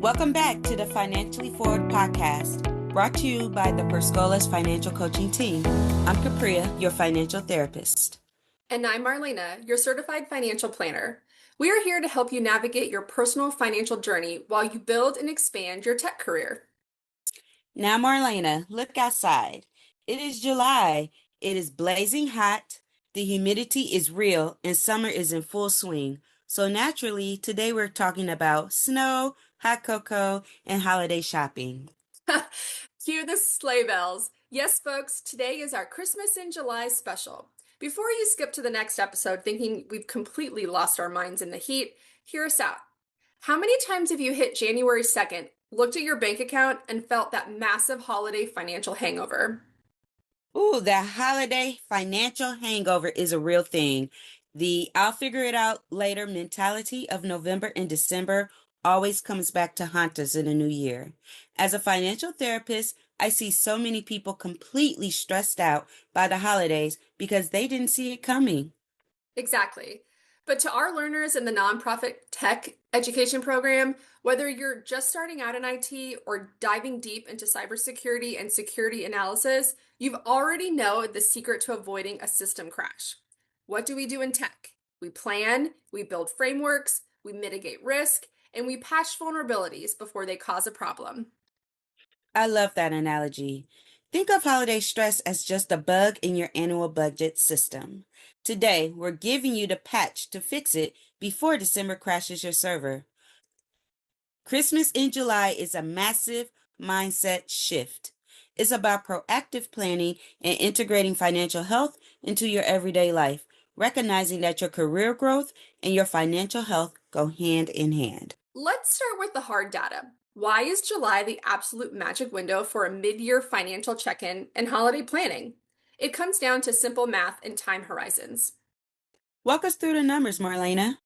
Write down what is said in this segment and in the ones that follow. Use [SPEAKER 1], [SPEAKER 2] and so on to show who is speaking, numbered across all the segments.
[SPEAKER 1] Welcome back to the Financially Forward podcast, brought to you by the Scholas financial coaching team. I'm Kapria, your financial therapist.
[SPEAKER 2] And I'm Marlena, your certified financial planner. We are here to help you navigate your personal financial journey while you build and expand your tech career.
[SPEAKER 1] Now, Marlena, look outside. It is July. It is blazing hot. The humidity is real and summer is in full swing. So naturally, today we're talking about snow, hot cocoa, and holiday shopping.
[SPEAKER 2] Cue the sleigh bells. Yes, folks, today is our Christmas in July special. Before you skip to the next episode thinking we've completely lost our minds in the heat, hear us out. How many times have you hit January 2nd, looked at your bank account, and felt that massive holiday financial hangover?
[SPEAKER 1] Ooh, that holiday financial hangover is a real thing. The I'll figure it out later mentality of November and December always comes back to haunt us in a new year. As a financial therapist, I see so many people completely stressed out by the holidays because they didn't see it coming.
[SPEAKER 2] Exactly. But to our learners in the nonprofit tech education program, whether you're just starting out in IT or diving deep into cybersecurity and security analysis, you've already know the secret to avoiding a system crash. What do we do in tech? We plan, we build frameworks, we mitigate risk, and we patch vulnerabilities before they cause a problem.
[SPEAKER 1] I love that analogy. Think of holiday stress as just a bug in your annual budget system. Today, we're giving you the patch to fix it before December crashes your server. Christmas in July is a massive mindset shift. It's about proactive planning and integrating financial health into your everyday life, recognizing that your career growth and your financial health go hand in hand.
[SPEAKER 2] Let's start with the hard data. Why is July the absolute magic window for a mid-year financial check-in and holiday planning? It comes down to simple math and time horizons.
[SPEAKER 1] Walk us through the numbers, Marlena.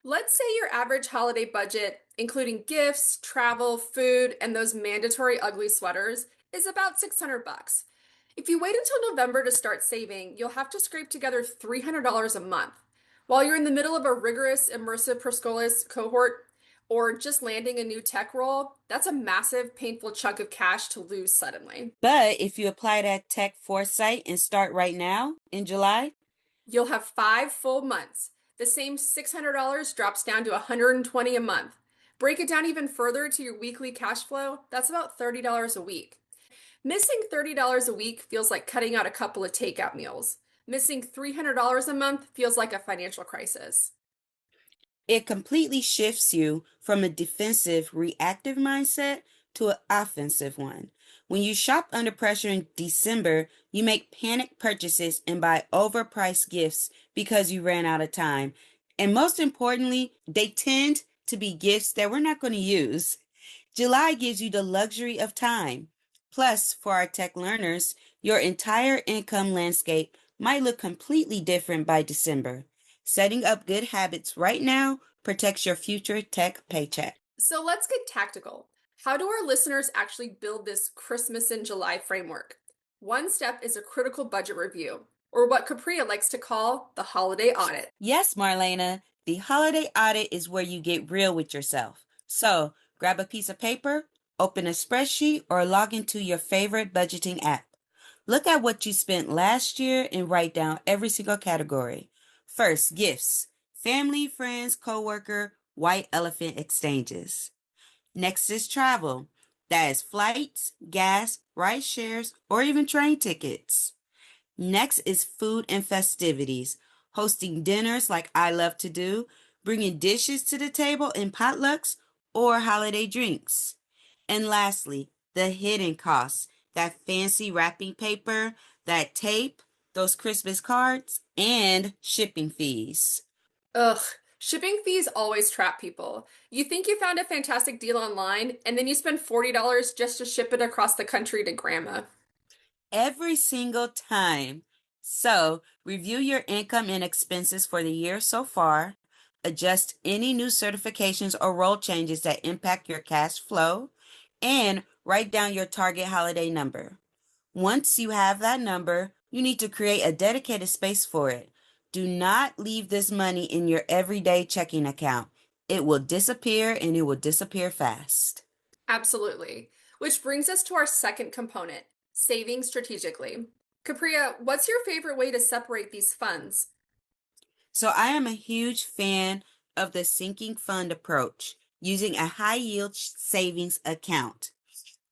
[SPEAKER 2] Let's say your average holiday budget, including gifts, travel, food, and those mandatory ugly sweaters, is about 600 bucks. If you wait until November to start saving, you'll have to scrape together $300 a month. While you're in the middle of a rigorous immersive Scholas cohort or just landing a new tech role, that's a massive, painful chunk of cash to lose suddenly.
[SPEAKER 1] But if you apply that tech foresight and start right now in July,
[SPEAKER 2] You'll have 5 full months. The same $600 drops down to $120 a month. Break it down even further to your weekly cash flow, that's about $30 a week. Missing $30 a week feels like cutting out a couple of takeout meals. Missing $300 a month feels like a financial crisis.
[SPEAKER 1] it completely shifts you from a defensive, reactive mindset to an offensive one. When you shop under pressure in December, you make panic purchases and buy overpriced gifts because you ran out of time. And most importantly, they tend to be gifts that we're not going to use. July gives you the luxury of time. Plus, for our tech learners, your entire income landscape might look completely different by December. Setting up good habits right now protects your future tech paycheck.
[SPEAKER 2] So let's get tactical. How do our listeners actually build this Christmas in July framework? One step is a critical budget review, or what Capria likes to call the holiday audit.
[SPEAKER 1] Yes, Marlena, the holiday audit is where you get real with yourself. So, grab a piece of paper, open a spreadsheet, or log into your favorite budgeting app. Look at what you spent last year and write down every single category. First, gifts. Family, friends, coworker, white elephant exchanges. Next is travel. That is flights, gas, ride shares, or even train tickets. Next is food and festivities. Hosting dinners like I love to do, bringing dishes to the table in potlucks or holiday drinks. And lastly, the hidden costs. That fancy wrapping paper, that tape, those Christmas cards, and shipping fees.
[SPEAKER 2] Ugh, shipping fees always trap people. You think you found a fantastic deal online, and then you spend $40 just to ship it across the country to grandma.
[SPEAKER 1] Every single time. So, review your income and expenses for the year so far. Adjust any new certifications or role changes that impact your cash flow. And write down your target holiday number. Once you have that number, you need to create a dedicated space for it. Do not leave this money in your everyday checking account. It will disappear and it will disappear fast.
[SPEAKER 2] Absolutely. Which brings us to our second component, saving strategically. Kapria, what's your favorite way to separate these funds?
[SPEAKER 1] So I am a huge fan of the sinking fund approach, using a high yield savings account.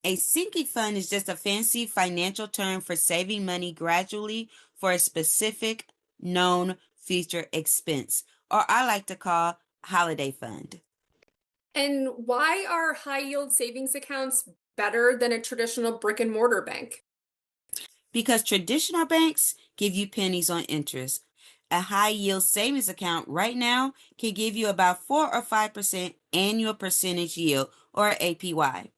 [SPEAKER 1] A sinking fund is just a fancy financial term for saving money gradually for a specific known future expense, or I like to call holiday fund.
[SPEAKER 2] And why are high yield savings accounts better than a traditional brick and mortar bank?
[SPEAKER 1] Because traditional banks give you pennies on interest. A high yield savings account right now can give you about 4 or 5% annual percentage yield, or APY.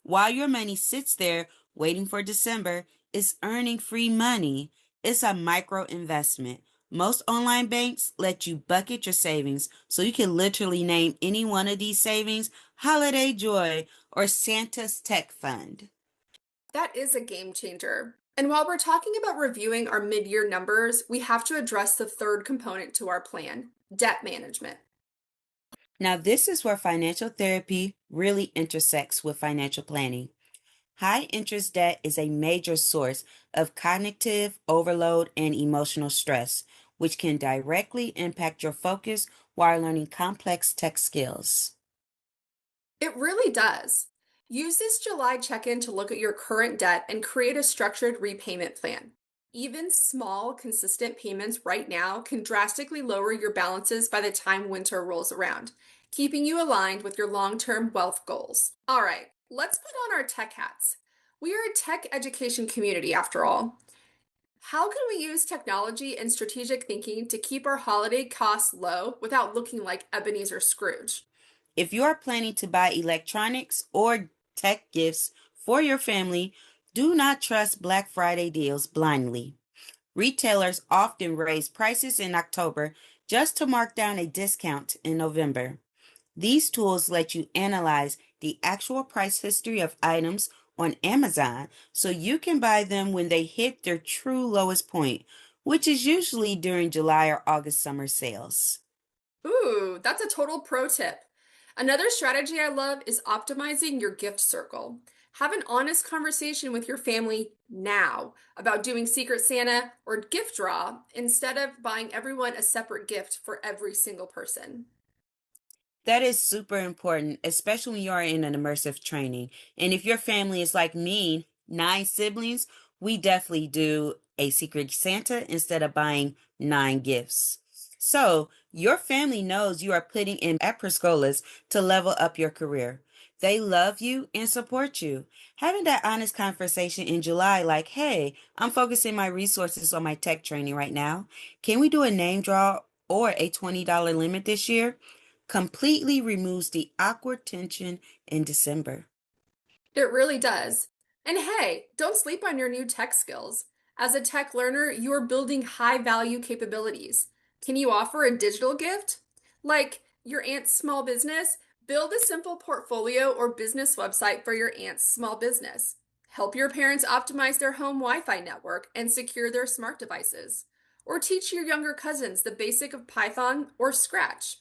[SPEAKER 1] While your money sits there waiting for December, it's earning free money. It's a micro investment. Most online banks let you bucket your savings, so you can literally name any one of these savings Holiday Joy or Santa's Tech Fund.
[SPEAKER 2] That is a game changer. And while we're talking about reviewing our mid year numbers, we have to address the third component to our plan, debt management.
[SPEAKER 1] Now, this is where financial therapy really intersects with financial planning. High interest debt is a major source of cognitive overload and emotional stress, which can directly impact your focus while learning complex tech skills.
[SPEAKER 2] It really does. Use this July check in to look at your current debt and create a structured repayment plan. Even small, consistent payments right now can drastically lower your balances by the time winter rolls around, keeping you aligned with your long term wealth goals. All right, let's put on our tech hats. We are a tech education community after all. How can we use technology and strategic thinking to keep our holiday costs low without looking like Ebenezer Scrooge?
[SPEAKER 1] If you are planning to buy electronics or tech gifts for your family, do not trust Black Friday deals blindly. Retailers often raise prices in October just to mark down a discount in November. These tools let you analyze the actual price history of items on Amazon so you can buy them when they hit their true lowest point, which is usually during July or August summer sales.
[SPEAKER 2] Ooh, that's a total pro tip. Another strategy I love is optimizing your gift circle. Have an honest conversation with your family now about doing Secret Santa or gift draw instead of buying everyone a separate gift for every single person.
[SPEAKER 1] That is super important, especially when you are in an immersive training. And if your family is like me, 9 siblings, we definitely do a Secret Santa instead of buying 9 gifts. So your family knows you are putting in at Scholas to level up your career. They love you and support you. Having that honest conversation in July, like, hey, I'm focusing my resources on my tech training right now. Can we do a name draw or a $20 limit this year? Completely removes the awkward tension in December.
[SPEAKER 2] It really does. And hey, don't sleep on your new tech skills. As a tech learner, you are building high value capabilities. Can you offer a digital gift? Like your aunt's small business? Build a simple portfolio or business website for your aunt's small business. Help your parents optimize their home Wi Fi network and secure their smart devices. Or teach your younger cousins the basic of Python or Scratch.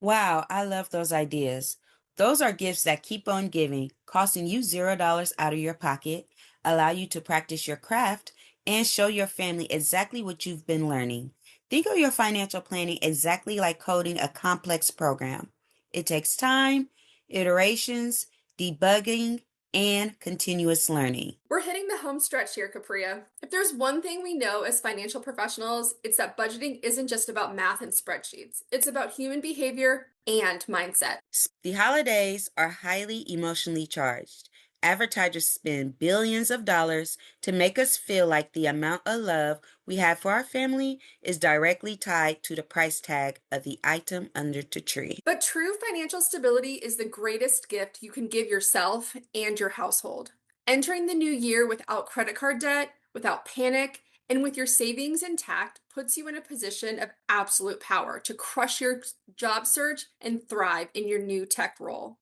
[SPEAKER 1] Wow, I love those ideas. Those are gifts that keep on giving, costing you $0 out of your pocket, allow you to practice your craft, and show your family exactly what you've been learning. Think of your financial planning exactly like coding a complex program. It takes time, iterations, debugging, and continuous learning.
[SPEAKER 2] We're hitting the home stretch here, Capria. If there's one thing we know as financial professionals, it's that budgeting isn't just about math and spreadsheets. It's about human behavior and mindset.
[SPEAKER 1] The holidays are highly emotionally charged. Advertisers spend billions of dollars to make us feel like the amount of love we have for our family is directly tied to the price tag of the item under the tree.
[SPEAKER 2] But true financial stability is the greatest gift you can give yourself and your household. Entering the new year without credit card debt, without panic, and with your savings intact puts you in a position of absolute power to crush your job search and thrive in your new tech role.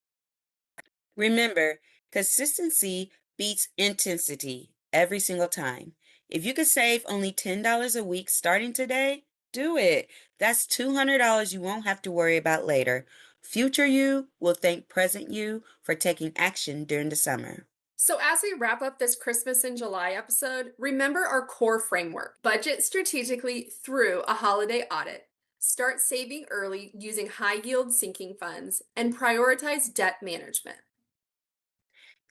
[SPEAKER 1] Remember, consistency beats intensity every single time. If you could save only $10 a week starting today, Do it. That's $200 you won't have to worry about later. Future you will thank present you for taking action during the summer.
[SPEAKER 2] So, as we wrap up this Christmas in July episode, remember our core framework: budget strategically through a holiday audit, start saving early using high yield sinking funds, and prioritize debt management.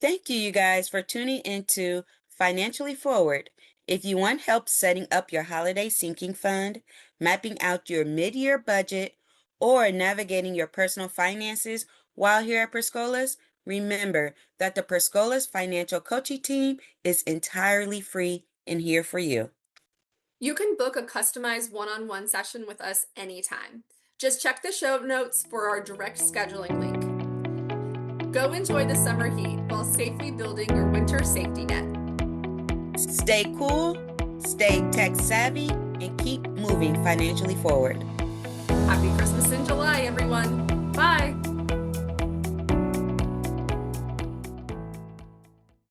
[SPEAKER 1] Thank you, you guys, for tuning into Financially Forward. If you want help setting up your holiday sinking fund, mapping out your mid-year budget, or navigating your personal finances while here at Scholas, remember that the Scholas financial coaching team is entirely free and here for you.
[SPEAKER 2] You can book a customized one-on-one session with us anytime. Just check the show notes for our direct scheduling link. Go enjoy the summer heat while safely building your winter safety net.
[SPEAKER 1] Stay cool, stay tech savvy, and keep moving financially forward.
[SPEAKER 2] Happy Christmas in July, everyone!